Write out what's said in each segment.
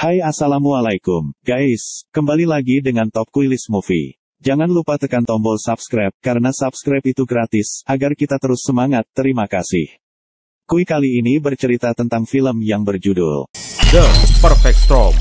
Hai assalamualaikum, guys, kembali lagi dengan Top Kuilis Movie. Jangan lupa tekan tombol subscribe, karena subscribe itu gratis, agar kita terus semangat, terima kasih. Kui kali ini bercerita tentang film yang berjudul The Perfect Storm.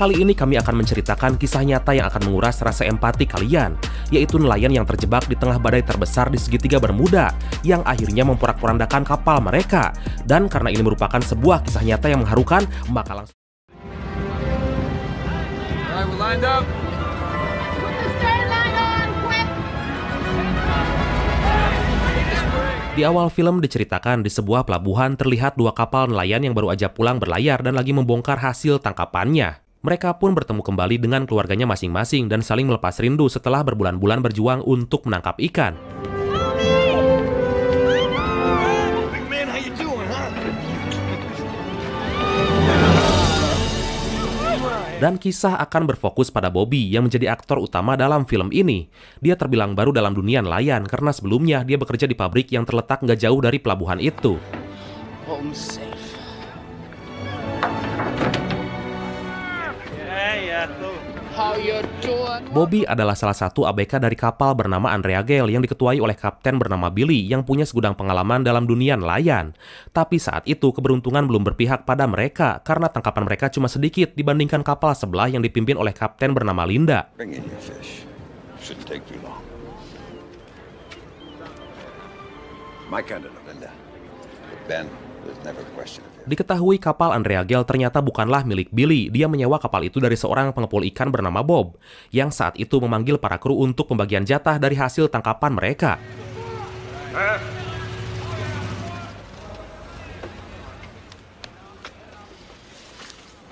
Kali ini kami akan menceritakan kisah nyata yang akan menguras rasa empati kalian, yaitu nelayan yang terjebak di tengah badai terbesar di segitiga Bermuda, yang akhirnya memporak-porandakan kapal mereka. Dan karena ini merupakan sebuah kisah nyata yang mengharukan, maka langsung... Di awal film diceritakan di sebuah pelabuhan terlihat dua kapal nelayan yang baru aja pulang berlayar dan lagi membongkar hasil tangkapannya. Mereka pun bertemu kembali dengan keluarganya masing-masing dan saling melepas rindu setelah berbulan-bulan berjuang untuk menangkap ikan. Dan kisah akan berfokus pada Bobby yang menjadi aktor utama dalam film ini. Dia terbilang baru dalam dunia nelayan karena sebelumnya dia bekerja di pabrik yang terletak nggak jauh dari pelabuhan itu. Bobby adalah salah satu ABK dari kapal bernama Andrea Gale yang diketuai oleh kapten bernama Billy yang punya segudang pengalaman dalam dunia nelayan. Tapi saat itu keberuntungan belum berpihak pada mereka karena tangkapan mereka cuma sedikit dibandingkan kapal sebelah yang dipimpin oleh kapten bernama Linda. Diketahui kapal Andrea Gale ternyata bukanlah milik Billy. Dia menyewa kapal itu dari seorang pengepul ikan bernama Bob, yang saat itu memanggil para kru untuk pembagian jatah dari hasil tangkapan mereka.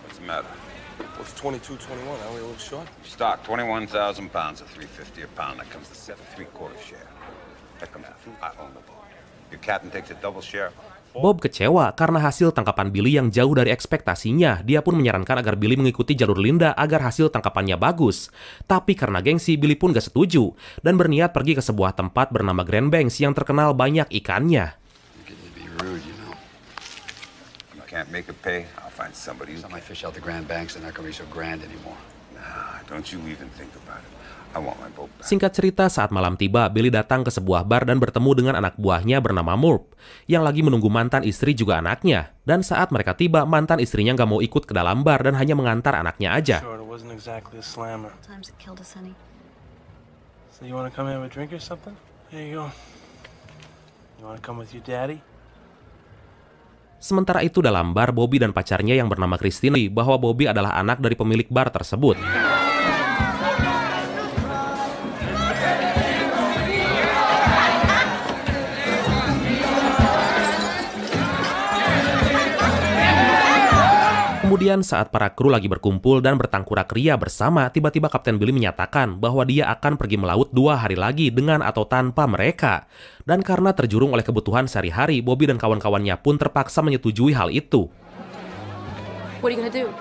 What's the matter? What's 22.21? Are we a little short? Stock 21,000 pounds at $3.50 a pound. That comes to 7.75 share. That comes to I own the boat. Your captain takes a double share. Bob kecewa karena hasil tangkapan Billy yang jauh dari ekspektasinya. Dia pun menyarankan agar Billy mengikuti jalur Linda agar hasil tangkapannya bagus. Tapi karena gengsi, Billy pun gak setuju dan berniat pergi ke sebuah tempat bernama Grand Banks yang terkenal banyak ikannya. Singkat cerita, saat malam tiba, Billy datang ke sebuah bar dan bertemu dengan anak buahnya bernama Murph, yang lagi menunggu mantan istri juga anaknya. Dan saat mereka tiba, mantan istrinya nggak mau ikut ke dalam bar dan hanya mengantar anaknya aja. Sementara itu dalam bar, Bobby dan pacarnya yang bernama Christine bahwa Bobby adalah anak dari pemilik bar tersebut. Kemudian saat para kru lagi berkumpul dan bertangkurak ria bersama, tiba-tiba Kapten Billy menyatakan bahwa dia akan pergi melaut 2 hari lagi dengan atau tanpa mereka. Dan karena terjurung oleh kebutuhan sehari-hari, Bobby dan kawan-kawannya pun terpaksa menyetujui hal itu. What are you gonna do?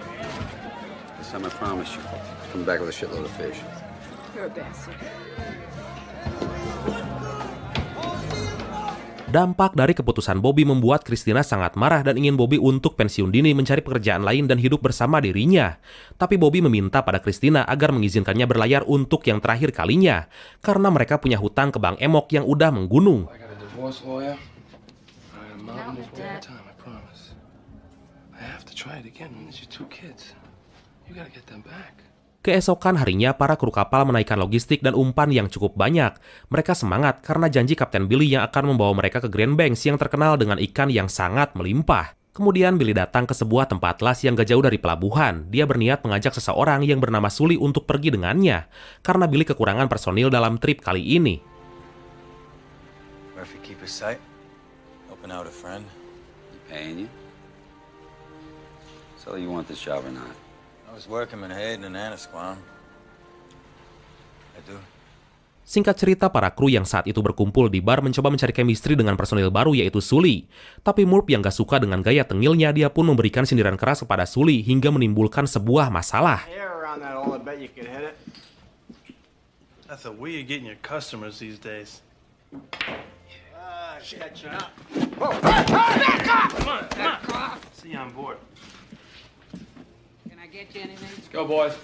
This time I promise you. Come back with a shitload of fish. You're a bastard. Dampak dari keputusan Bobby membuat Christina sangat marah dan ingin Bobby untuk pensiun dini mencari pekerjaan lain dan hidup bersama dirinya. Tapi Bobby meminta pada Christina agar mengizinkannya berlayar untuk yang terakhir kalinya, karena mereka punya hutang ke Bank Emok yang udah menggunung. Keesokan harinya, para kru kapal menaikkan logistik dan umpan yang cukup banyak. Mereka semangat karena janji Kapten Billy yang akan membawa mereka ke Grand Banks yang terkenal dengan ikan yang sangat melimpah. Kemudian Billy datang ke sebuah tempat las yang gak jauh dari pelabuhan. Dia berniat mengajak seseorang yang bernama Sully untuk pergi dengannya, karena Billy kekurangan personil dalam trip kali ini. Murphy, keep his sight. Open out a friend. You paying you? So you want this job or not? I was working Manhattan and Anasquan. I do. Singkat cerita, para kru yang saat itu berkumpul di bar mencoba mencari chemistry dengan personil baru yaitu Sully. Tapi Murph yang gak suka dengan gaya tengilnya, dia pun memberikan sindiran keras kepada Sully hingga menimbulkan sebuah masalah. That's a way of getting your customers these days. See you on board. Can I get you anything? Let's go, boys.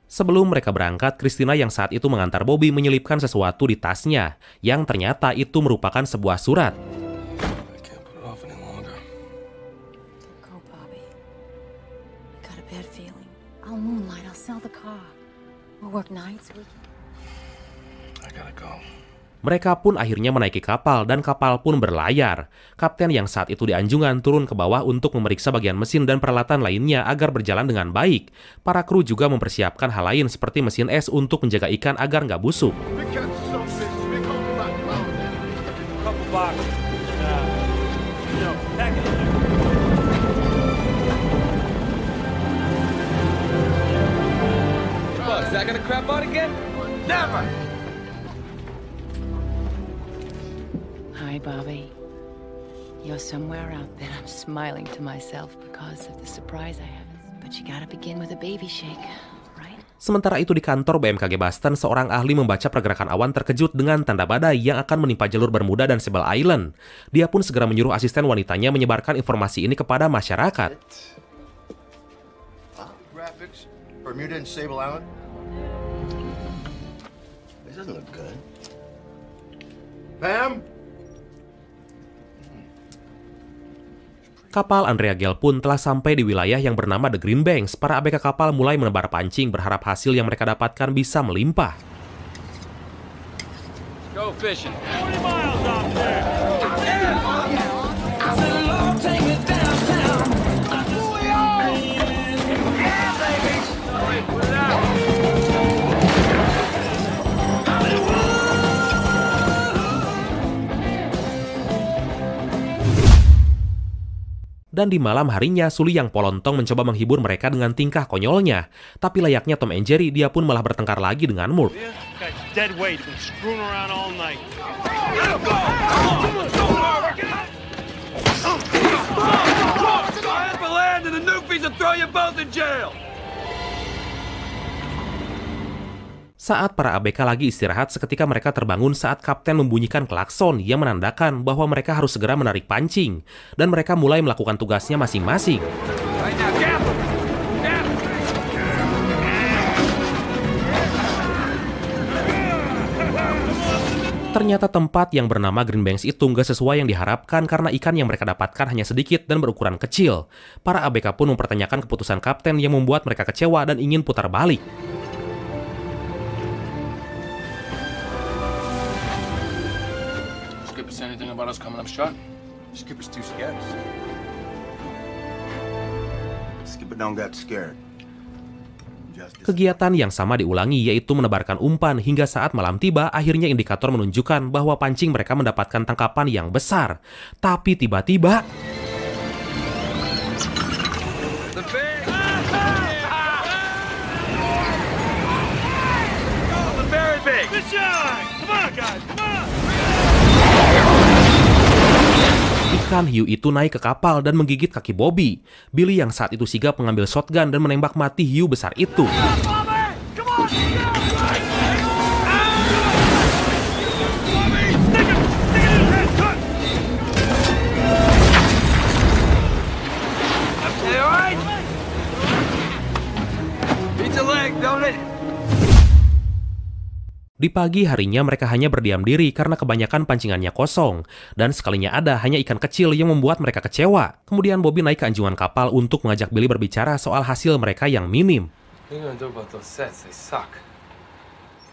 Sebelum mereka berangkat, Christina yang saat itu mengantar Bobby menyelipkan sesuatu di tasnya, yang ternyata itu merupakan sebuah surat. I can't put it off any longer. Don't go, Bobby. I got a bad feeling. I'll moonlight. I'll sell the car. We'll work nights, weekends. I gotta go. Mereka pun akhirnya menaiki kapal dan kapal pun berlayar. Kapten yang saat itu di anjungan turun ke bawah untuk memeriksa bagian mesin dan peralatan lainnya agar berjalan dengan baik. Para kru juga mempersiapkan hal lain seperti mesin es untuk menjaga ikan agar nggak busuk. Is that gonna crap out again? Never! Hi, Bobby. You're somewhere out there. I'm smiling to myself because of the surprise I have. But you gotta begin with a baby shake, right? Sementara itu di kantor BMKG Boston, seorang ahli membaca pergerakan awan terkejut dengan tanda badai yang akan menimpa jalur Bermuda dan Sable Island. Dia pun segera menyuruh asisten wanitanya menyebarkan informasi ini kepada masyarakat. Graphics, Bermuda and Sable Island. This doesn't look good. Pam? Kapal Andrea Gale pun telah sampai di wilayah yang bernama The Green Banks. Para ABK kapal mulai menebar pancing berharap hasil yang mereka dapatkan bisa melimpah. Go fishing. 40 miles out there. Dan di malam harinya, Sully yang polontong mencoba menghibur mereka dengan tingkah konyolnya. Tapi layaknya Tom and Jerry, dia pun malah bertengkar lagi dengan Murph. Dead weight, been screwing around all night. Saat para ABK lagi istirahat, seketika mereka terbangun saat kapten membunyikan klakson yang menandakan bahwa mereka harus segera menarik pancing. Dan mereka mulai melakukan tugasnya masing-masing. Ternyata tempat yang bernama Green Banks itu nggak sesuai yang diharapkan karena ikan yang mereka dapatkan hanya sedikit dan berukuran kecil. Para ABK pun mempertanyakan keputusan kapten yang membuat mereka kecewa dan ingin putar balik. Anything about us coming up short? Skipper's too scared. Skipper don't get scared. Kegiatan yang sama diulangi, yaitu menebarkan umpan hingga saat malam tiba, akhirnya indikator menunjukkan bahwa pancing mereka mendapatkan tangkapan yang besar. Tapi tiba-tiba... Ikan hiu itu naik ke kapal dan menggigit kaki Bobby. Billy yang saat itu sigap mengambil shotgun dan menembak mati hiu besar itu. Di pagi harinya mereka hanya berdiam diri karena kebanyakan pancingannya kosong. Dan sekalinya ada hanya ikan kecil yang membuat mereka kecewa. Kemudian Bobby naik ke anjungan kapal untuk mengajak Billy berbicara soal hasil mereka yang minim. What are you gonna do about those sets? They suck.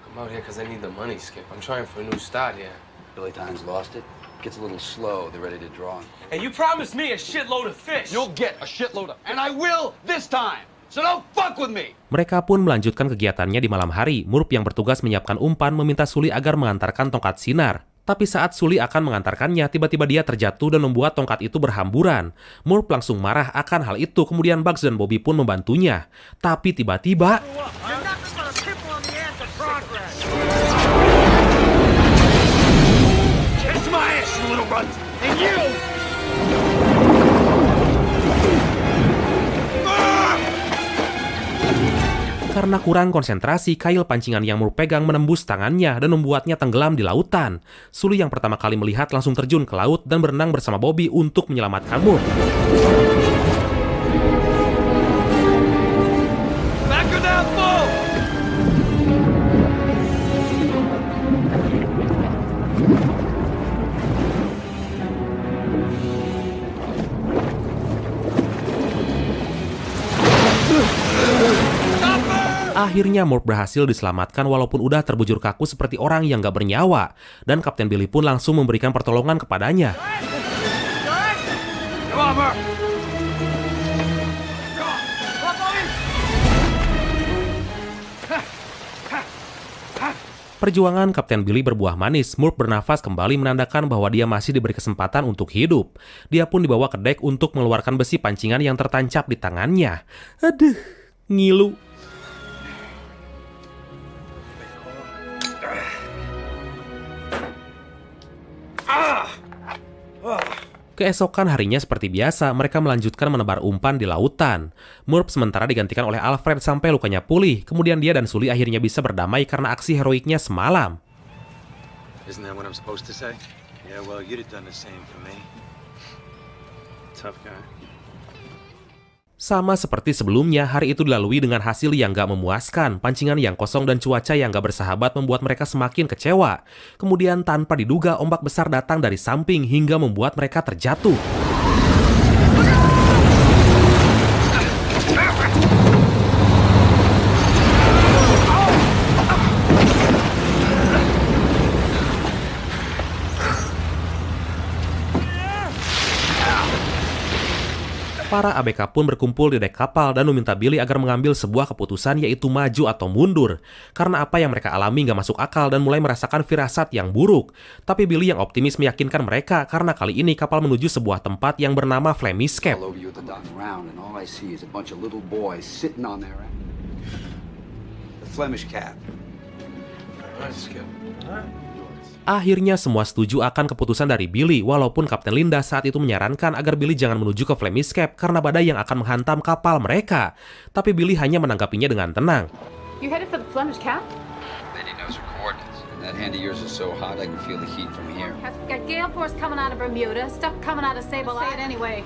I'm out here because I need the money, Skip. I'm trying for a new start here. Billy Tynes lost it. Gets a little slow. They're ready to draw him. And you promised me a shitload of fish. You'll get a shitload of, and I will this time. So don't fuck with me. Mereka pun melanjutkan kegiatannya di malam hari. Murph yang bertugas menyiapkan umpan meminta Sully agar mengantarkan tongkat sinar. Tapi saat Sully akan mengantarkannya, tiba-tiba dia terjatuh dan membuat tongkat itu berhamburan. Murph langsung marah akan hal itu, kemudian Bugs dan Bobby pun membantunya. Tapi tiba-tiba... Karena kurang konsentrasi, kail pancingan yang Murph pegang menembus tangannya dan membuatnya tenggelam di lautan. Sully yang pertama kali melihat langsung terjun ke laut dan berenang bersama Bobby untuk menyelamatkan Murph. Akhirnya Murph berhasil diselamatkan walaupun udah terbujur kaku seperti orang yang gak bernyawa. Dan Kapten Billy pun langsung memberikan pertolongan kepadanya. Perjuangan Kapten Billy berbuah manis. Murph bernafas kembali menandakan bahwa dia masih diberi kesempatan untuk hidup. Dia pun dibawa ke dek untuk mengeluarkan besi pancingan yang tertancap di tangannya. Aduh, ngilu. Keesokan harinya seperti biasa, mereka melanjutkan menebar umpan di lautan. Murph sementara digantikan oleh Alfred sampai lukanya pulih. Kemudian dia dan Sully akhirnya bisa berdamai karena aksi heroiknya semalam. Isn't that what I'm supposed to say? Yeah, well, you'd have done the same for me. Tough guy. Sama seperti sebelumnya, hari itu dilalui dengan hasil yang gak memuaskan. Pancingan yang kosong dan cuaca yang gak bersahabat membuat mereka semakin kecewa. Kemudian tanpa diduga, ombak besar datang dari samping hingga membuat mereka terjatuh. Para ABK pun berkumpul di dek kapal dan meminta Billy agar mengambil sebuah keputusan, yaitu maju atau mundur. Karena apa yang mereka alami nggak masuk akal dan mulai merasakan firasat yang buruk. Tapi Billy yang optimis meyakinkan mereka karena kali ini kapal menuju sebuah tempat yang bernama Flemiescape. Akhirnya semua setuju akan keputusan dari Billy, walaupun Kapten Linda saat itu menyarankan agar Billy jangan menuju ke Flemiescape karena badai yang akan menghantam kapal mereka. Tapi Billy hanya menanggapinya dengan tenang. You headed for the Flemish Cap? Lady knows her coordinates. And that hand of yours is so hot I can feel the heat from here. We got gale force coming out of Bermuda, stuff coming out of Sable Island. Say it anyway.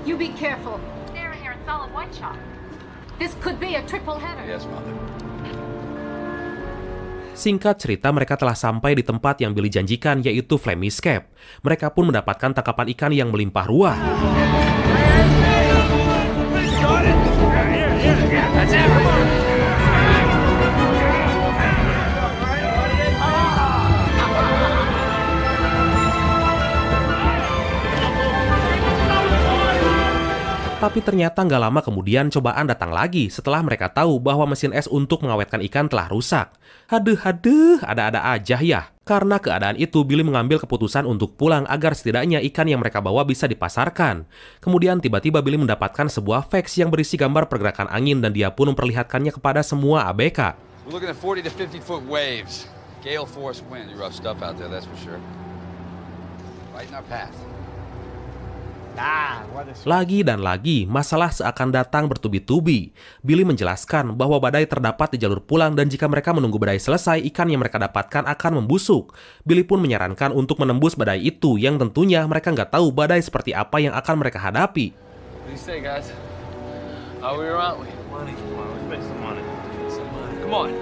You be careful. Staring here at solid white chalk. This could be a triple header. Yes, Mother. Singkat cerita, mereka telah sampai di tempat yang Billy janjikan, yaitu Flemiescape. Mereka pun mendapatkan tangkapan ikan yang melimpah ruah. Tapi ternyata nggak lama kemudian cobaan datang lagi setelah mereka tahu bahwa mesin es untuk mengawetkan ikan telah rusak. Haduh, ada-ada aja ya. Karena keadaan itu, Billy mengambil keputusan untuk pulang agar setidaknya ikan yang mereka bawa bisa dipasarkan. Kemudian tiba-tiba Billy mendapatkan sebuah fax yang berisi gambar pergerakan angin dan dia pun memperlihatkannya kepada semua ABK. We're looking at 40 to 50 foot waves. Gale force wind. Rough stuff out there, that's for sure. Right in our path. Lagi dan lagi, masalah seakan datang bertubi-tubi. Billy menjelaskan bahwa badai terdapat di jalur pulang dan jika mereka menunggu badai selesai, ikan yang mereka dapatkan akan membusuk. Billy pun menyarankan untuk menembus badai itu, yang tentunya mereka nggak tahu badai seperti apa yang akan mereka hadapi. What do you say, guys? Are we or aren't we? Money, come on, let's make some money. Come on.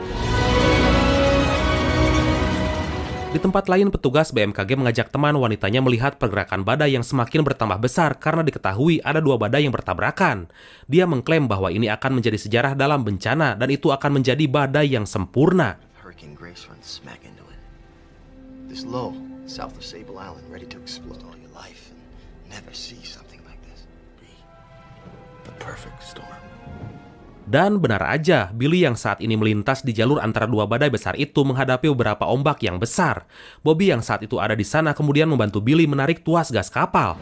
Di tempat lain, petugas BMKG mengajak teman wanitanya melihat pergerakan badai yang semakin bertambah besar karena diketahui ada 2 badai yang bertabrakan. Dia mengklaim bahwa ini akan menjadi sejarah dalam bencana dan itu akan menjadi badai yang sempurna. Hurricane Grace runs smack into it. This low, south of Sable Island, ready to explode all your life and never see something like this. Be the perfect storm. Dan benar aja, Billy yang saat ini melintas di jalur antara 2 badai besar itu menghadapi beberapa ombak yang besar. Bobby yang saat itu ada di sana kemudian membantu Billy menarik tuas gas kapal.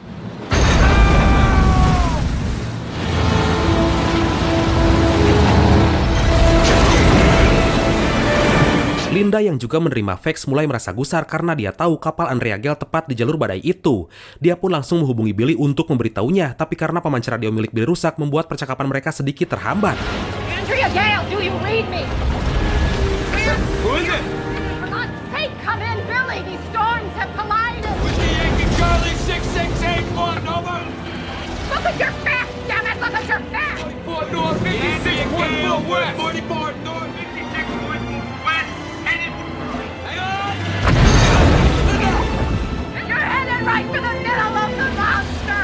Linda yang juga menerima fax mulai merasa gusar karena dia tahu kapal Andrea Gale tepat di jalur badai itu. Dia pun langsung menghubungi Billy untuk memberitahunya, tapi karena pamancar radio milik Billy rusak membuat percakapan mereka sedikit terhambat. Andrea Gale, do you read me? Who is it? For God's sake, come in, Billy. These storms have collided. With the Yankee Charlie 6681, over. Look at your facts, damn it! Look at your facts. 44 North, 56.4 West. 44 North, 56.4 West. Headed. Hang on. And you're headed right for the middle of the monster.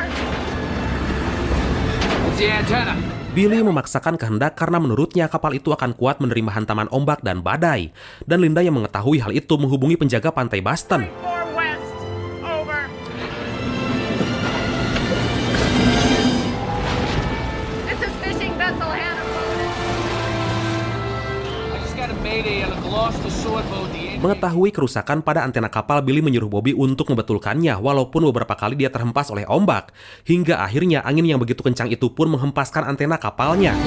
It's the antenna. Billy memaksakan kehendak karena menurutnya kapal itu akan kuat menerima hantaman ombak dan badai. Dan Linda yang mengetahui hal itu menghubungi penjaga pantai Boston. Mengetahui kerusakan pada antena kapal, Billy menyuruh Bobby untuk membetulkannya walaupun beberapa kali dia terhempas oleh ombak. Hingga akhirnya angin yang begitu kencang itu pun menghempaskan antena kapalnya.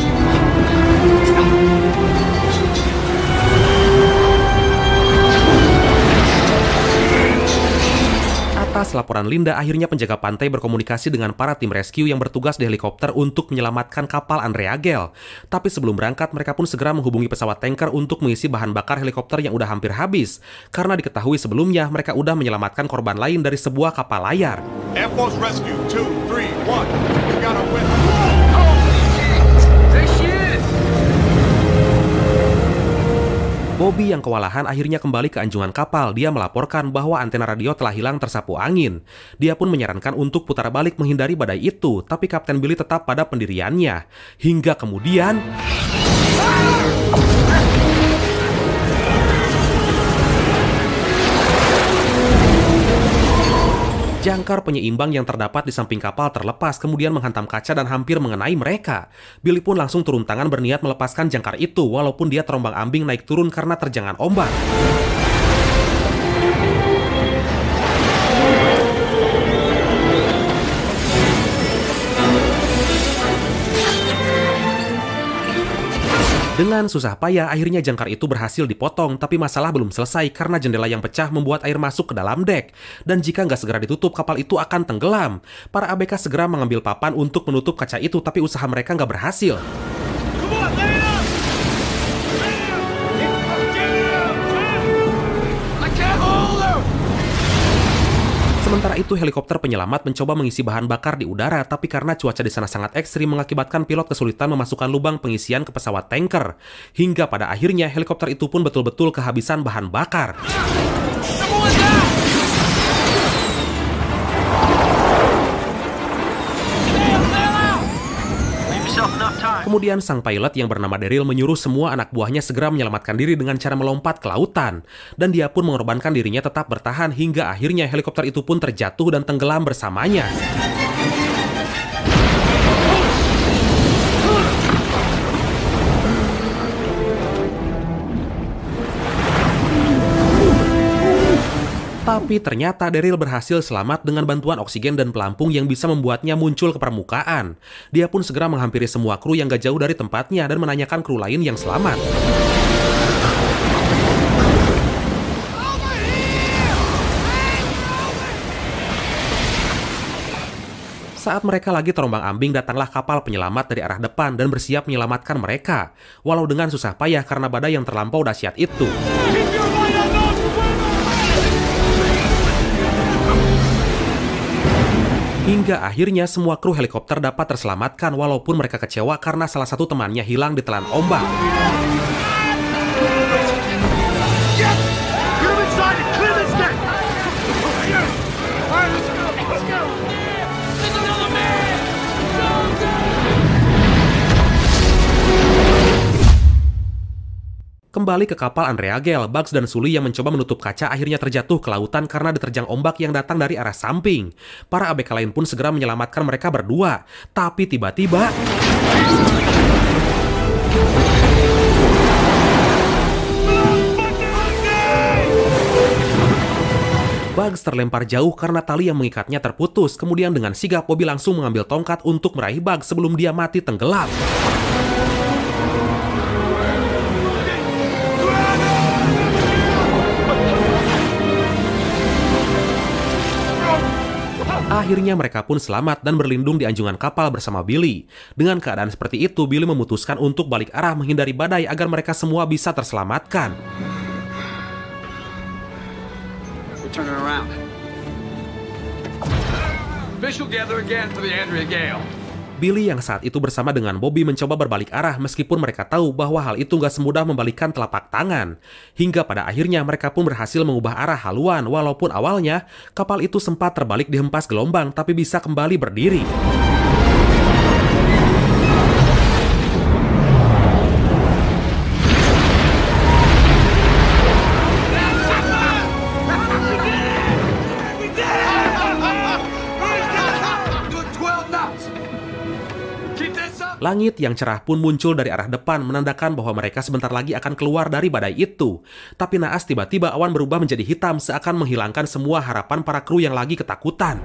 Atas laporan Linda, akhirnya penjaga pantai berkomunikasi dengan para tim rescue yang bertugas di helikopter untuk menyelamatkan kapal Andrea Gale. Tapi sebelum berangkat, mereka pun segera menghubungi pesawat tanker untuk mengisi bahan bakar helikopter yang udah hampir habis. Karena diketahui sebelumnya, mereka udah menyelamatkan korban lain dari sebuah kapal layar. Air Force Rescue 2, 3, 1. We got a win. There she is. Bobby yang kewalahan akhirnya kembali ke anjungan kapal. Dia melaporkan bahwa antena radio telah hilang tersapu angin. Dia pun menyarankan untuk putar balik menghindari badai itu, tapi Kapten Billy tetap pada pendiriannya. Hingga kemudian... jangkar penyeimbang yang terdapat di samping kapal terlepas, kemudian menghantam kaca dan hampir mengenai mereka. Billy pun langsung turun tangan berniat melepaskan jangkar itu, walaupun dia terombang-ambing naik turun karena terjangan ombak. Dengan susah payah, akhirnya jangkar itu berhasil dipotong, tapi masalah belum selesai karena jendela yang pecah membuat air masuk ke dalam dek. Dan jika nggak segera ditutup, kapal itu akan tenggelam. Para ABK segera mengambil papan untuk menutup kaca itu, tapi usaha mereka nggak berhasil. Sementara itu, helikopter penyelamat mencoba mengisi bahan bakar di udara, tapi karena cuaca di sana sangat ekstrim mengakibatkan pilot kesulitan memasukkan lubang pengisian ke pesawat tanker. Hingga pada akhirnya helikopter itu pun betul-betul kehabisan bahan bakar. Kemudian sang pilot yang bernama Daryl menyuruh semua anak buahnya segera menyelamatkan diri dengan cara melompat ke lautan. Dan dia pun mengorbankan dirinya tetap bertahan hingga akhirnya helikopter itu pun terjatuh dan tenggelam bersamanya. Tapi ternyata Daryl berhasil selamat dengan bantuan oksigen dan pelampung yang bisa membuatnya muncul ke permukaan. Dia pun segera menghampiri semua kru yang gak jauh dari tempatnya dan menanyakan kru lain yang selamat. Saat mereka lagi terombang-ambing, datanglah kapal penyelamat dari arah depan dan bersiap menyelamatkan mereka. Walau dengan susah payah karena badai yang terlampau dahsyat itu. Hingga akhirnya semua kru helikopter dapat terselamatkan walaupun mereka kecewa karena salah satu temannya hilang ditelan ombak. Kembali ke kapal Andrea Gale, Bugs dan Sully yang mencoba menutup kaca akhirnya terjatuh ke lautan karena diterjang ombak yang datang dari arah samping. Para ABK lain pun segera menyelamatkan mereka berdua. Tapi tiba-tiba... Bugs terlempar jauh karena tali yang mengikatnya terputus. Kemudian dengan sigap, Bobby langsung mengambil tongkat untuk meraih Bugs sebelum dia mati tenggelam. Akhirnya mereka pun selamat dan berlindung di anjungan kapal bersama Billy. Dengan keadaan seperti itu, Billy memutuskan untuk balik arah menghindari badai agar mereka semua bisa terselamatkan. Turn her around. Fish will gather again for the Andrea Gale. Billy yang saat itu bersama dengan Bobby mencoba berbalik arah meskipun mereka tahu bahwa hal itu gak semudah membalikkan telapak tangan. Hingga pada akhirnya mereka pun berhasil mengubah arah haluan walaupun awalnya kapal itu sempat terbalik dihempas gelombang tapi bisa kembali berdiri. Langit yang cerah pun muncul dari arah depan menandakan bahwa mereka sebentar lagi akan keluar dari badai itu. Tapi naas tiba-tiba awan berubah menjadi hitam seakan menghilangkan semua harapan para kru yang lagi ketakutan.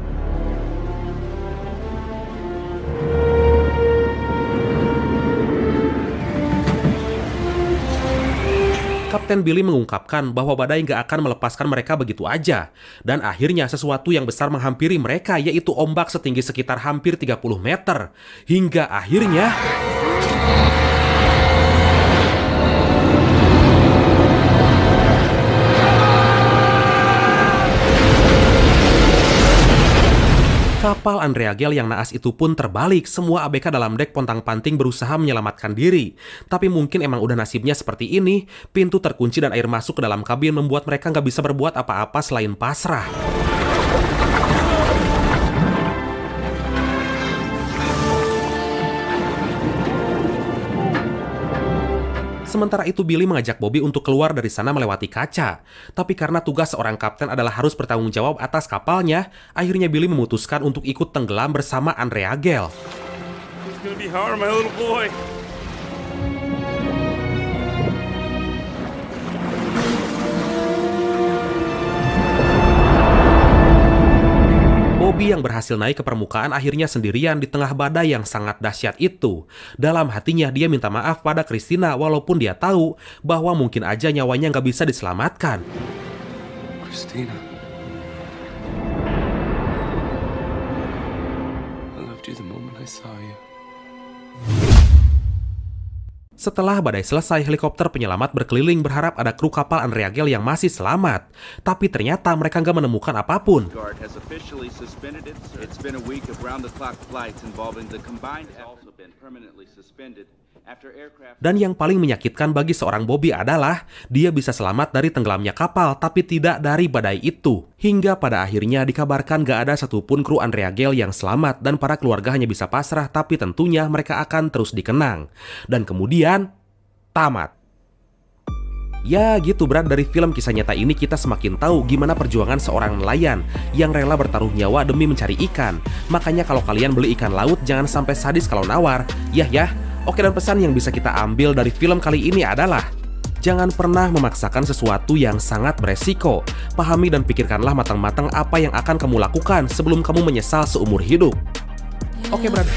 Kapten Billy mengungkapkan bahwa badai nggak akan melepaskan mereka begitu aja. Dan akhirnya sesuatu yang besar menghampiri mereka, yaitu ombak setinggi sekitar hampir 30 meter. Hingga akhirnya... kapal Andrea Gale yang naas itu pun terbalik. Semua ABK dalam dek pontang-panting berusaha menyelamatkan diri. Tapi mungkin emang udah nasibnya seperti ini. Pintu terkunci dan air masuk ke dalam kabin membuat mereka nggak bisa berbuat apa-apa selain pasrah. Sementara itu Billy mengajak Bobby untuk keluar dari sana melewati kaca. Tapi karena tugas seorang kapten adalah harus bertanggung jawab atas kapalnya, akhirnya Billy memutuskan untuk ikut tenggelam bersama Andrea Gale. It's gonna be hard, my little boy. Bobby yang berhasil naik ke permukaan akhirnya sendirian di tengah badai yang sangat dahsyat itu. Dalam hatinya dia minta maaf pada Christina walaupun dia tahu bahwa mungkin aja nyawanya nggak bisa diselamatkan. Christina. I loved you the moment I saw you. Setelah badai selesai, helikopter penyelamat berkeliling berharap ada kru kapal Andrea Gale yang masih selamat. Tapi ternyata mereka nggak menemukan apapun. Dan yang paling menyakitkan bagi seorang Bobby adalah dia bisa selamat dari tenggelamnya kapal tapi tidak dari badai itu. Hingga pada akhirnya dikabarkan gak ada satupun kru Andrea Gale yang selamat dan para keluarga hanya bisa pasrah tapi tentunya mereka akan terus dikenang. Dan kemudian tamat. Ya gitu Brad, dari film kisah nyata ini kita semakin tahu gimana perjuangan seorang nelayan yang rela bertaruh nyawa demi mencari ikan. Makanya kalau kalian beli ikan laut jangan sampai sadis kalau nawar. Ya. Oke, dan pesan yang bisa kita ambil dari film kali ini adalah jangan pernah memaksakan sesuatu yang sangat beresiko. Pahami dan pikirkanlah matang-matang apa yang akan kamu lakukan sebelum kamu menyesal seumur hidup. Oke Brad.